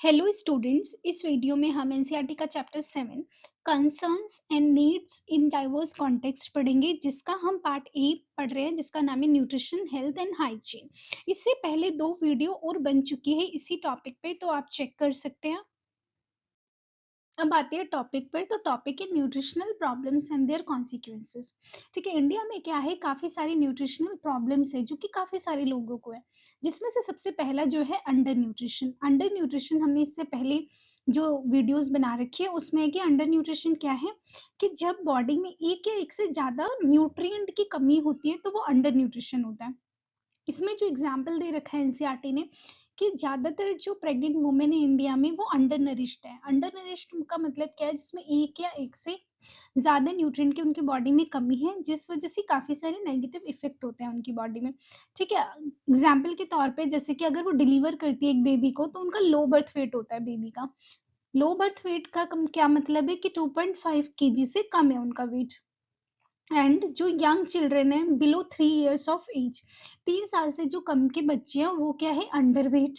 Hello students, इस video में हम एनसीईआरटी का chapter 7 concerns and needs in diverse context पढ़ेंगे, जिसका हम पार्ट ए पढ़ रहे हैं, जिसका नाम है न्यूट्रिशन, हेल्थ एंड हाइजीन। इससे पहले 2 वीडियो और बन चुकी है इसी टॉपिक पे, तो आप चेक कर सकते हैं। अब आते हैं टॉपिक पर। तो टॉपिक है nutritional problems and their consequences. ठीक है, इंडिया में क्या है, काफी सारी न्यूट्रिशनल प्रॉब्लम्स है जो कि काफी सारे लोगों को है, जिसमें से सबसे पहला जो है अंडर न्यूट्रिशन। अंडर न्यूट्रिशन हमने इससे पहले जो वीडियोस बना रखी है उसमें है कि अंडर न्यूट्रिशन क्या है, कि जब बॉडी में एक या एक से ज्यादा न्यूट्रिएंट की कमी होती है तो वो अंडर न्यूट्रिशन होता है। इसमें जो एग्जाम्पल दे रखा है एनसीईआरटी ने, कि ज्यादातर जो प्रेग्नेंट वुमेन है इंडिया में वो अंडर नरिश्ड है। अंडर नरिश्ड का मतलब क्या है, जिसमें एक या एक से ज्यादा न्यूट्रिएंट की उनकी बॉडी में कमी है, जिस वजह से काफी सारे नेगेटिव इफेक्ट होते हैं उनकी बॉडी में। ठीक है, एग्जाम्पल के तौर पे जैसे कि अगर वो डिलीवर करती है एक बेबी को, तो उनका लो बर्थ वेट होता है बेबी का। लो बर्थ वेट का क्या मतलब है कि 2.5 केजी से कम है उनका वेट। एंड जो यंग चिल्ड्रन है बिलो 3 इयर्स ऑफ एज, 3 साल से जो कम के बच्चे हैं वो क्या है, अंडरवेट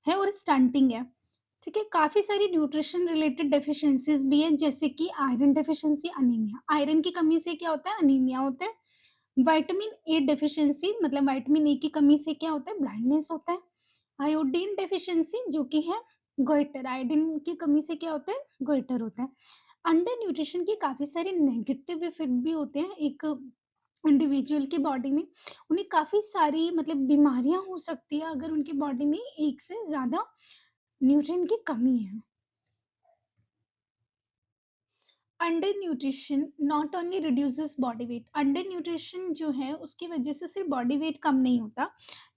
है और स्टंटिंग है। ठीक है, काफी सारी न्यूट्रिशन रिलेटेड डेफिशिएंसीज भी है, जैसे कि आयरन डेफिशिएंसी, अनीमिया। आयरन की कमी से क्या होता है, अनीमिया होता है। विटामिन ए डेफिशिएंसी मतलब विटामिन ए की कमी से क्या होता है, ब्लाइंडनेस होता है। आयोडीन डेफिशिएंसी जो कि है गोइटर, आयोडीन की कमी से क्या होता है, गोइटर होता है। अंडर न्यूट्रिशन के काफी सारे नेगेटिव इफेक्ट भी होते हैं एक इंडिविजुअल की बॉडी में। उन्हें काफी सारी मतलब बीमारियां हो सकती है अगर उनकी बॉडी में एक से ज्यादा न्यूट्रिएंट की कमी है। Under nutrition not only reduces body weight. Under nutrition जो है उसकी वजह से सिर्फ बॉडी वेट कम नहीं होता,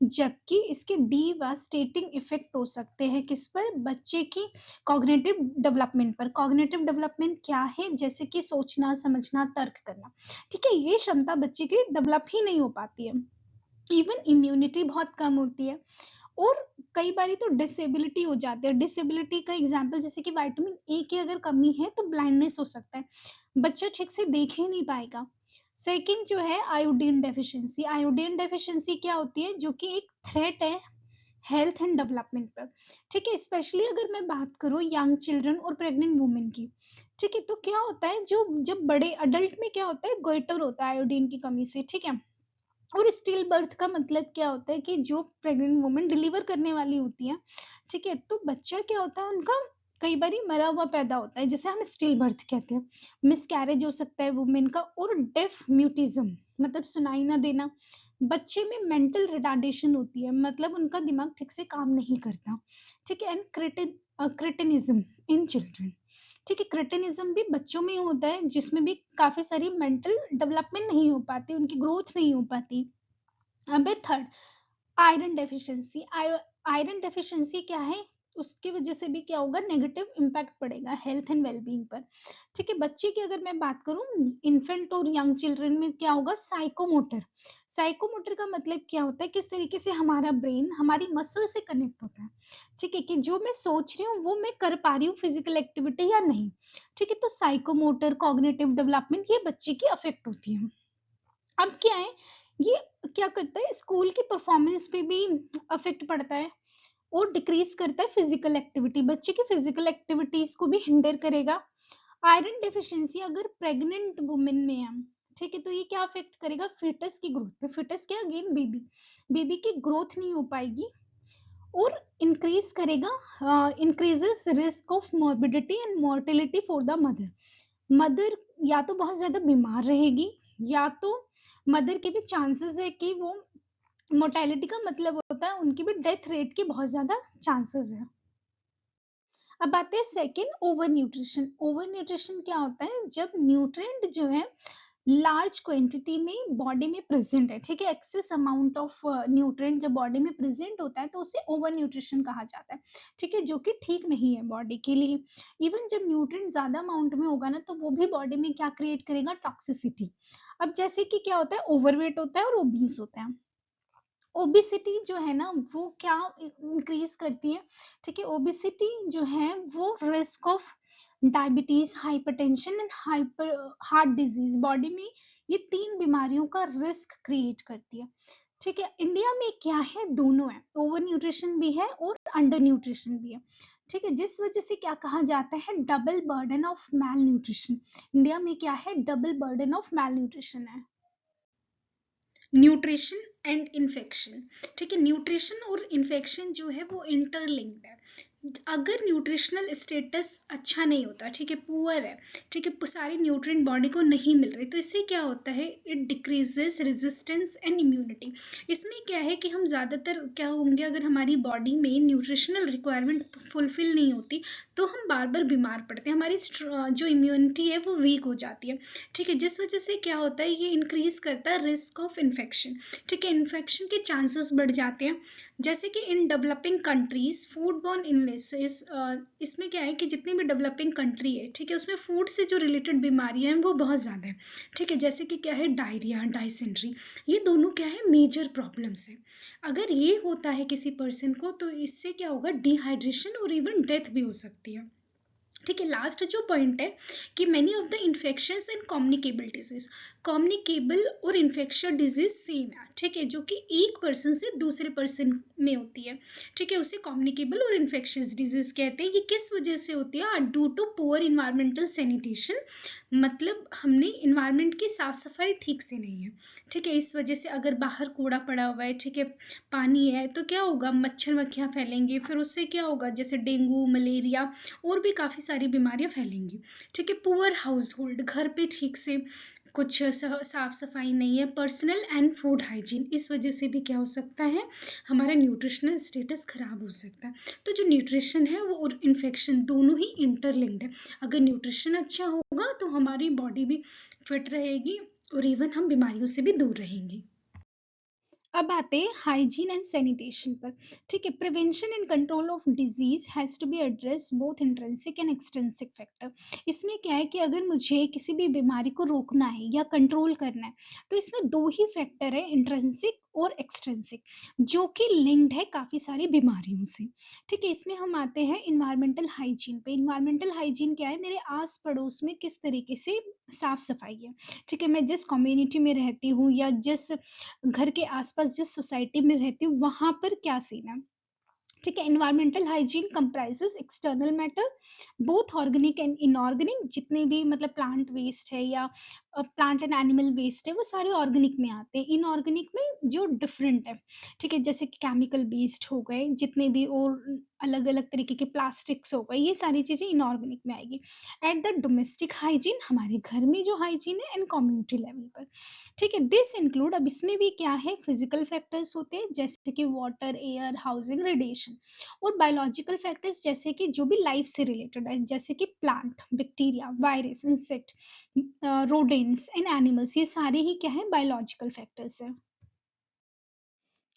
जबकि इसके डिवास्टेटिंग इफेक्ट हो सकते हैं किस पर, बच्चे की कॉग्निटिव डेवलपमेंट पर। कॉग्निटिव डेवलपमेंट क्या है, जैसे कि सोचना, समझना, तर्क करना। ठीक है, ये क्षमता बच्चे की डेवलप ही नहीं हो पाती है। इवन इम्यूनिटी बहुत कम होती है, और कई बारी तो डिसेबिलिटी हो जाती है। डिसेबिलिटी का एग्जांपल जैसे कि विटामिन ए की अगर कमी है तो ब्लाइंडनेस हो सकता है, बच्चा ठीक से देख ही नहीं पाएगा। सेकंड जो है आयोडीन डेफिशिएंसी। आयोडीन डेफिशिएंसी क्या होती है, जो कि एक थ्रेट है हेल्थ एंड डेवलपमेंट पर। ठीक है, स्पेशली अगर मैं बात करूं यंग चिल्ड्रन और प्रेग्नेंट वुमेन की। ठीक है, तो क्या होता है, जो जब बड़े अडल्ट में क्या होता है, गोइटर होता है आयोडीन की कमी से। ठीक है, और स्टिल बर्थ का मतलब क्या होता है, कि जो प्रेग्नेंट वुमन डिलीवर करने वाली होती है, ठीक है, तो बच्चा क्या होता है उनका, कई बार मरा हुआ पैदा होता है, जिसे हम स्टिल बर्थ कहते हैं। मिसकैरेज हो सकता है वुमेन का, और डेफ म्यूटिज्म मतलब सुनाई ना देना। बच्चे में मेंटल रिटार्डेशन होती है, मतलब उनका दिमाग ठीक से काम नहीं करता। ठीक है, एंड क्रिटिनिज्म इन चिल्ड्रन। ठीक है, क्रिटिनिज्म भी बच्चों में होता है, जिसमें भी काफी सारी मेंटल डेवलपमेंट नहीं हो पाती, उनकी ग्रोथ नहीं हो पाती। अब है third iron deficiency. Iron deficiency क्या है, उसकी वजह से भी क्या होगा, नेगेटिव इम्पैक्ट पड़ेगा हेल्थ एंड वेलबींग पर। ठीक है, बच्चे की अगर मैं बात करूं, इन्फेंट और यंग चिल्ड्रन में क्या होगा, साइकोमोटर। साइकोमोटर का मतलब क्या होता है, किस तरीके से हमारा ब्रेन हमारी मसल से कनेक्ट होता है। ठीक है, कि जो मैं सोच रही हूँ वो मैं कर पा रही हूँ फिजिकल एक्टिविटी या नहीं। ठीक है, तो साइकोमोटर कॉग्निटिव डेवलपमेंट ये बच्चे की अफेक्ट होती है। अब क्या है, ये क्या करता है, स्कूल की परफॉर्मेंस पे भी अफेक्ट पड़ता है, और डिक्रीज करता है फिजिकल एक्टिविटी, बच्चे की फिजिकल एक्टिविटीज को भी हिंडर करेगा। आयरन डेफिशिएंसी अगर प्रेग्नेंट वुमेन में है, ठीक है, तो ये क्या अफेक्ट करेगा, फिटस की ग्रोथ पे। फिटस क्या, अगेन बेबी, बेबी की ग्रोथ नहीं हो पाएगी, और इंक्रीज करेगा, increases risk of morbidity and mortality for the mother. Mother या तो बहुत ज्यादा बीमार रहेगी, या तो मदर के भी चांसेस है कि वो, मोर्टेलिटी का मतलब होता है उनकी भी डेथ रेट के बहुत ज्यादा चांसेस है। अब आते हैं second, over nutrition. Over nutrition क्या होता है, जब न्यूट्रिएंट जो है लार्ज क्वांटिटी में बॉडी में प्रेजेंट है। ठीक है, एक्सेस अमाउंट ऑफ न्यूट्रिएंट जब बॉडी में प्रेजेंट होता है तो उसे ओवर न्यूट्रिशन कहा जाता है। ठीक है, जो कि ठीक नहीं है बॉडी के लिए। इवन जब न्यूट्रिएंट ज्यादा अमाउंट में होगा ना, तो वो भी बॉडी में क्या क्रिएट करेगा, टॉक्सिसिटी। अब जैसे कि क्या होता है, ओवरवेट होता है और ओबीस होता है। ओबेसिटी जो है ना वो क्या इंक्रीज करती है, ठीक है, ओबेसिटी जो है वो risk of diabetes, hypertension and hyper heart disease, body में ये 3 बीमारियों का रिस्क क्रिएट करती है। ठीक है, इंडिया में क्या है, दोनों है, ओवर न्यूट्रिशन भी है और अंडर न्यूट्रिशन भी है। ठीक है, जिस वजह से क्या कहा जाता है, double burden of malnutrition. India में क्या है, double burden of malnutrition है। Nutrition and infection. ठीक है, न्यूट्रिशन और इन्फेक्शन जो है वो इंटरलिंक्ड है। अगर न्यूट्रिशनल स्टेटस अच्छा नहीं होता, ठीक है, पुअर है, ठीक है, सारे न्यूट्रिएंट बॉडी को नहीं मिल रहे, तो इससे क्या होता है, it decreases resistance and immunity. इसमें क्या है कि हम ज़्यादातर क्या होंगे, अगर हमारी बॉडी में न्यूट्रिशनल रिक्वायरमेंट फुलफिल नहीं होती तो हम बार बार बीमार पड़ते हैं, हमारी जो इम्यूनिटी है वो वीक हो जाती है। ठीक है, जिस वजह से क्या होता है, ये इंक्रीज करता है रिस्क ऑफ इन्फेक्शन। ठीक है, इन्फेक्शन के चांसेस बढ़ जाते हैं। जैसे कि in developing countries food borne illnesses, इसमें क्या है कि जितनी भी डेवलपिंग कंट्री है, ठीक है, उसमें फूड से जो रिलेटेड बीमारियां हैं वो बहुत ज़्यादा है। ठीक है, जैसे कि क्या है, डायरिया, डायसेंट्री, ये दोनों क्या है, मेजर प्रॉब्लम्स है। अगर ये होता है किसी पर्सन को तो इससे क्या होगा, डिहाइड्रेशन और इवन डेथ भी हो सकती है। ठीक है, लास्ट जो पॉइंट है कि many of the infections and communicable disease, communicable और इन्फेक्शन डिजीज सेम है। ठीक है, जो कि एक पर्सन से दूसरे पर्सन में होती है। ठीक है, उसे कम्युनिकेबल और इन्फेक्शियस डिजीज कहते हैं। ये किस वजह से होती है, due to poor environmental sanitation, मतलब हमने इन्वायरमेंट की साफ सफाई ठीक से नहीं है। ठीक है, इस वजह से अगर बाहर कूड़ा पड़ा हुआ है, ठीक है, पानी है, तो क्या होगा, मच्छर मक्खियाँ फैलेंगी, फिर उससे क्या होगा, जैसे डेंगू, मलेरिया और भी काफ़ी सारी बीमारियां फैलेंगी। ठीक है, पुअर हाउस होल्ड, घर पे ठीक से कुछ साफ सफाई नहीं है, पर्सनल एंड फूड हाइजीन, इस वजह से भी क्या हो सकता है, हमारा न्यूट्रिशनल स्टेटस खराब हो सकता है। तो जो न्यूट्रिशन है वो और इन्फेक्शन दोनों ही इंटरलिंक्ड है। अगर न्यूट्रिशन अच्छा होगा तो हमारी बॉडी भी फिट रहेगी और इवन हम बीमारियों से भी दूर रहेंगे। अब आते हैं हाइजीन एंड सैनिटेशन पर। ठीक है, prevention and control of disease has to be address both intrinsic and extrinsic factor. इसमें क्या है कि अगर मुझे किसी भी बीमारी को रोकना है या कंट्रोल करना है तो इसमें दो ही फैक्टर है, इंट्रिंसिक और एक्सट्रिंसिक, जो कि लिंक्ड है काफी सारी बीमारियों से। ठीक है, इसमें हम आते हैं इन्वायरमेंटल हाइजीन पे। इन्वायरमेंटल हाइजीन क्या है, मेरे आस पड़ोस में किस तरीके से साफ सफाई है। ठीक है, मैं जिस कम्युनिटी में रहती हूँ या जिस घर के आसपास जिस सोसाइटी में रहती हूँ वहां पर क्या सीन है। ठीक है, environmental hygiene comprises external matter, both organic and inorganic. जितने भी मतलब प्लांट वेस्ट है या प्लांट एंड एनिमल वेस्ट है वो सारे ऑर्गेनिक में आते हैं। इनऑर्गेनिक में जो डिफरेंट है, ठीक है, जैसे कि केमिकल वेस्ट हो गए, जितने भी और अलग अलग तरीके के प्लास्टिक्स हो गए, ये सारी चीजें इनऑर्गेनिक में आएगी। एट द डोमेस्टिक हाइजीन, हमारे घर में जो हाइजीन है, एंड कम्युनिटी लेवल पर। ठीक है, दिस इंक्लूड, अब इसमें भी क्या है, फिजिकल फैक्टर्स होते हैं जैसे कि वाटर, एयर, हाउसिंग, रेडिएशन, और बायोलॉजिकल फैक्टर्स जैसे कि जो भी लाइफ से रिलेटेड है, जैसे कि plant, bacteria, virus, insect, rodents and animals, ये सारे ही क्या है, बायोलॉजिकल फैक्टर्स है।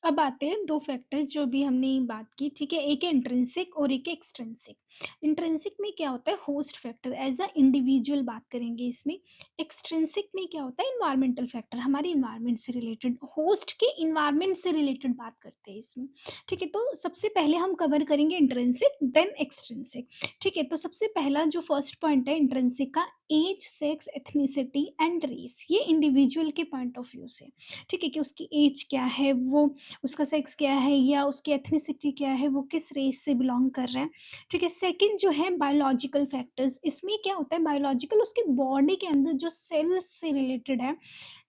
अब आते हैं दो फैक्टर्स जो भी हमने बात की। ठीक है, एक है इंट्रिंसिक और एक है एक्सट्रिंसिक। इंट्रिंसिक में क्या होता है, host factor, as a individual बात करेंगे इसमें। एक्सट्रिंसिक में क्या होता है, इन्वायरमेंटल फैक्टर, हमारे इन्वायरमेंट से रिलेटेड, होस्ट के इन्वायरमेंट से रिलेटेड बात करते हैं इसमें। ठीक है, तो सबसे पहले हम कवर करेंगे इंट्रिंसिक देन एक्सट्रिंसिक। ठीक है, तो सबसे पहला जो फर्स्ट पॉइंट है इंट्रिंसिक का, age, sex, ethnicity and race, ये इंडिविजुअल के पॉइंट ऑफ व्यू से। ठीक है, कि उसकी एज क्या है, वो उसका सेक्स क्या है, या उसकी एथनिसिटी क्या है, वो किस रेस से बिलोंग कर रहे हैं। ठीक है, सेकंड जो है बायोलॉजिकल फैक्टर्स, इसमें क्या होता है, बायोलॉजिकल, उसके बॉडी के अंदर जो सेल्स से रिलेटेड है,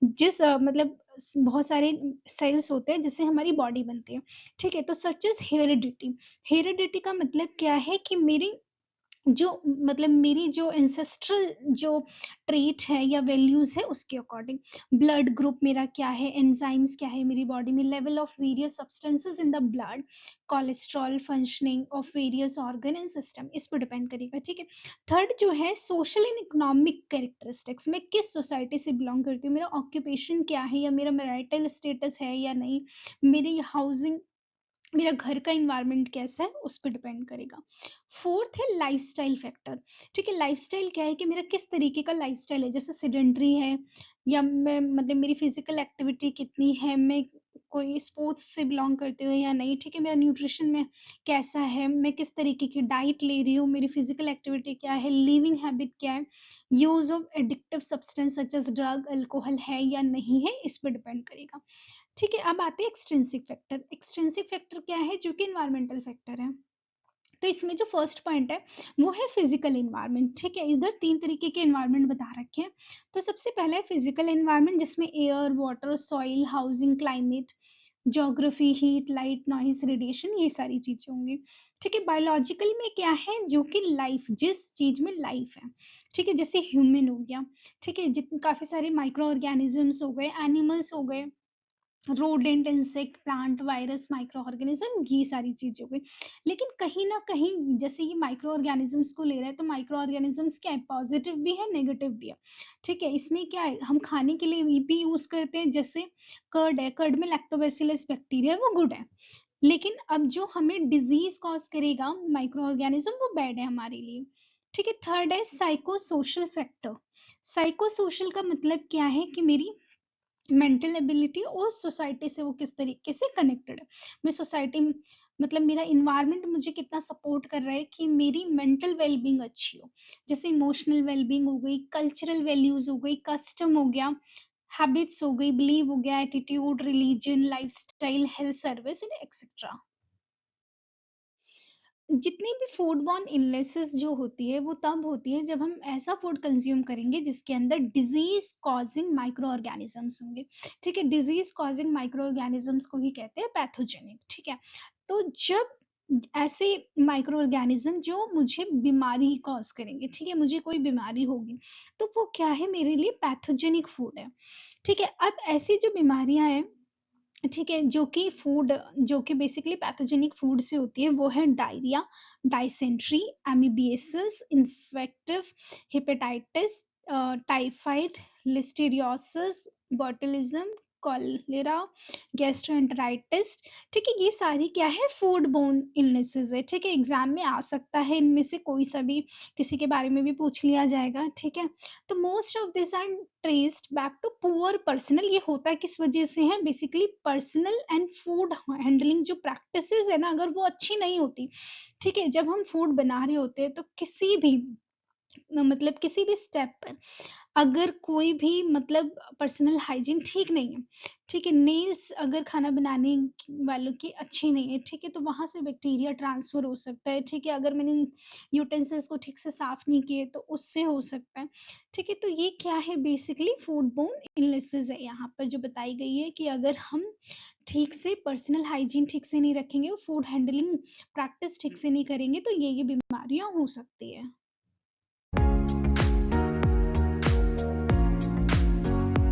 जिस मतलब बहुत सारे सेल्स होते हैं जिससे हमारी बॉडी बनती है। ठीक है, तो सच इज हेरिडिटी। हेरिडिटी का मतलब क्या है कि मेरी जो मतलब मेरी जो एंसेस्ट्रल जो ट्रेट है या वैल्यूज है उसके अकॉर्डिंग, ब्लड ग्रुप मेरा क्या है, एंजाइम्स क्या है मेरी बॉडी में, level of various substances in the blood, cholesterol, functioning of various organ and system, इस पर डिपेंड करेगा। ठीक है, थर्ड जो है सोशल एंड इकोनॉमिक कैरेक्टरिस्टिक्स, मैं किस सोसाइटी से बिलोंग करती हूँ, मेरा ऑक्यूपेशन क्या है या मेरा मैरिटल स्टेटस है या नहीं, मेरी हाउसिंग, मेरा घर का इन्वायरमेंट कैसा है उस पर डिपेंड करेगा। फोर्थ है लाइफस्टाइल फैक्टर। ठीक है, लाइफस्टाइल क्या है कि मेरा किस तरीके का लाइफस्टाइल है, जैसे सेडेंटरी है या मैं मतलब मेरी फिजिकल एक्टिविटी कितनी है, मैं कोई स्पोर्ट्स से बिलोंग करते हुए या नहीं। ठीक है, मेरा न्यूट्रिशन में कैसा है, मैं किस तरीके की डाइट ले रही हूँ, मेरी फिजिकल एक्टिविटी क्या है, लिविंग हैबिट क्या है, use of addictive substance such as drug, alcohol है या नहीं है, इस पर डिपेंड करेगा। ठीक है, अब आते हैं एक्सट्रिंसिक फैक्टर। एक्सट्रिंसिक फैक्टर क्या है, जो कि इन्वायरमेंटल फैक्टर है। तो इसमें जो फर्स्ट पॉइंट है वो है फिजिकल एनवायरनमेंट। ठीक है, इधर 3 तरीके के एनवायरनमेंट बता रखे हैं। तो सबसे पहला है फिजिकल एनवायरनमेंट, जिसमें air, water, soil, housing, climate, geography, heat, light, noise, radiation, ये सारी चीजें होंगी। ठीक है, बायोलॉजिकल में क्या है, जो कि लाइफ, जिस चीज में लाइफ है। ठीक है, जैसे ह्यूमन हो गया। ठीक है, जितने काफी सारे माइक्रो ऑर्गेनिजम्स हो गए, एनिमल्स हो गए, rodent, insect, plant, virus, micro organism, ये सारी चीजें हो गई। लेकिन कहीं ना कहीं जैसे ये माइक्रो ऑर्गेनिजम्स को ले रहे हैं, तो माइक्रो ऑर्गेनिजम्स क्या है, पॉजिटिव भी है, नेगेटिव भी है। ठीक है, इसमें क्या है, हम खाने के लिए भी यूज करते हैं, जैसे कर्ड है, कर्ड में लैक्टोबैसिलस बैक्टीरिया है, वो गुड है। लेकिन अब जो हमें डिजीज कॉज करेगा माइक्रो ऑर्गेनिज्म, वो बैड है हमारे लिए। ठीक है, थर्ड है psycho social factor. Psycho social का मतलब क्या है कि मेरी मेंटल एबिलिटी और सोसाइटी से वो किस तरीके से कनेक्टेड है। मैं सोसाइटी, मतलब मेरा इन्वायरमेंट मुझे कितना सपोर्ट कर रहा है कि मेरी मेंटल वेलबींग अच्छी हो। जैसे इमोशनल वेलबींग हो गई, कल्चरल वैल्यूज हो गई, कस्टम हो गया, हैबिट्स हो गई, बिलीव हो गया, attitude, religion, lifestyle, health service and etcetera. जितनी भी फूड बॉर्न इलनेसेस जो होती है, वो तब होती है जब हम ऐसा फूड कंज्यूम करेंगे जिसके अंदर डिजीज कॉजिंग माइक्रो ऑर्गेनिजम्स होंगे। ठीक है, डिजीज कॉजिंग माइक्रो ऑर्गेनिजम्स को ही कहते हैं पैथोजेनिक। ठीक है, तो जब ऐसे माइक्रो ऑर्गेनिज्म जो मुझे बीमारी कॉज करेंगे, ठीक है, मुझे कोई बीमारी होगी, तो वो क्या है, मेरे लिए पैथोजेनिक फूड है। ठीक है, अब ऐसी जो बीमारियां हैं, ठीक है, जो कि फूड, जो कि बेसिकली पैथोजेनिक फूड से होती है, वो है diarrhoea, dysentery, amoebiasis, infective hepatitis, typhoid, listeriosis, botulism, cholera, gastroenteritis. ठीक है, ये सारी क्या है, फूड बोर्न इलनेसेस है। ठीक है, एग्जाम में आ सकता है, इनमें से कोई सा भी किसी के बारे में भी पूछ लिया जाएगा। ठीक है, तो most of this are traced back to poor personal. ये होता किस वजह से है, basically personal and food handling जो प्रैक्टिसेस है ना, अगर वो अच्छी नहीं होती। ठीक है, जब हम फूड बना रहे होते हैं, तो किसी भी, मतलब किसी भी स्टेप पर अगर कोई भी, मतलब पर्सनल हाइजीन ठीक नहीं है, ठीक है, नेल्स अगर खाना बनाने वालों की अच्छी नहीं है, ठीक है, तो वहां से बैक्टीरिया ट्रांसफर हो सकता है। ठीक है, अगर मैंने यूटेंसिल्स को ठीक से साफ नहीं किए, तो उससे हो सकता है। ठीक है, तो ये क्या है, बेसिकली फूड बोर्न इलनेसेस है यहाँ पर जो बताई गई है, कि अगर हम ठीक से पर्सनल हाइजीन ठीक से नहीं रखेंगे, फूड हैंडलिंग प्रैक्टिस ठीक से नहीं करेंगे, तो ये बीमारियां हो सकती है।